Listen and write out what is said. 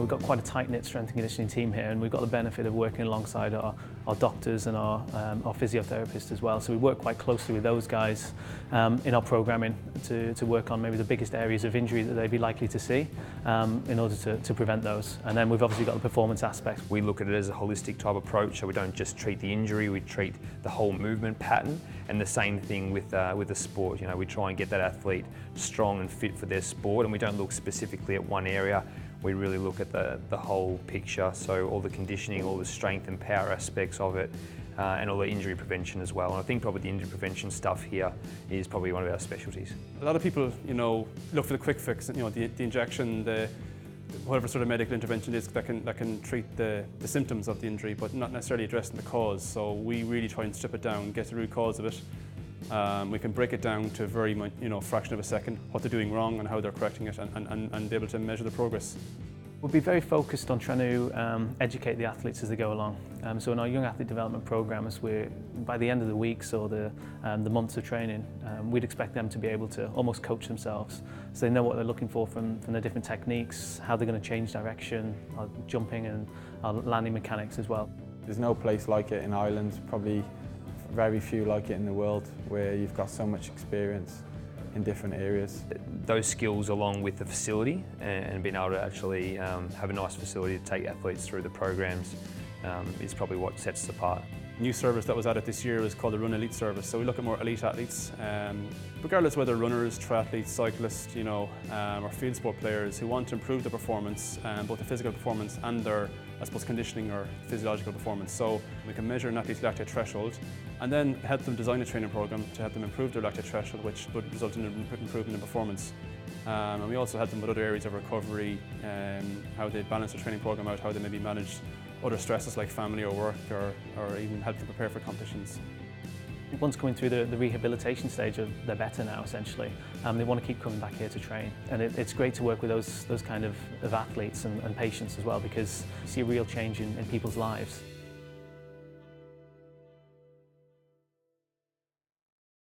we've got quite a tight-knit strength and conditioning team here, and we've got the benefit of working alongside our doctors and our physiotherapists as well. So we work quite closely with those guys in our programming to work on maybe the biggest areas of injury that they'd be likely to see in order to prevent those. And then we've obviously got the performance aspect. We look at it as a holistic type approach, so we don't just treat the injury, we treat the whole movement pattern, and the same thing with the sport. You know, we try and get that athlete strong and fit for their sport, and we don't look specifically at one area. We really look at the whole picture, so all the conditioning, all the strength and power aspects of it, and all the injury prevention as well. And I think probably the injury prevention stuff here is probably one of our specialties. A lot of people, you know, look for the quick fix, you know, the injection, whatever sort of medical intervention is that can treat the symptoms of the injury, but not necessarily addressing the cause. So we really try and strip it down, get the root cause of it. We can break it down to a very, you know, fraction of a second, what they're doing wrong and how they're correcting it, and be able to measure the progress. We'll be very focused on trying to educate the athletes as they go along. So in our young athlete development programs, by the end of the weeks or the months of training, we'd expect them to be able to almost coach themselves. So they know what they're looking for from the different techniques, how they're going to change direction, jumping and landing mechanics as well. There's no place like it in Ireland, probably very few like it in the world, where you've got so much experience in different areas. Those skills, along with the facility and being able to actually have a nice facility to take athletes through the programs, is probably what sets us apart. A new service that was added this year is called the Run Elite service. So we look at more elite athletes, regardless whether runners, triathletes, cyclists, you know, or field sport players who want to improve their performance, both the physical performance and their, I suppose, conditioning or physiological performance. So we can measure an athlete's lactate threshold and then help them design a training program to help them improve their lactate threshold, which would result in an improvement in performance. And we also help them with other areas of recovery, how they balance their training program out, how they maybe manage other stresses like family or work, or even help them prepare for competitions. Once coming through the rehabilitation stage, they're better now essentially. They want to keep coming back here to train, and it's great to work with those kind of athletes and patients as well, because you see a real change in people's lives.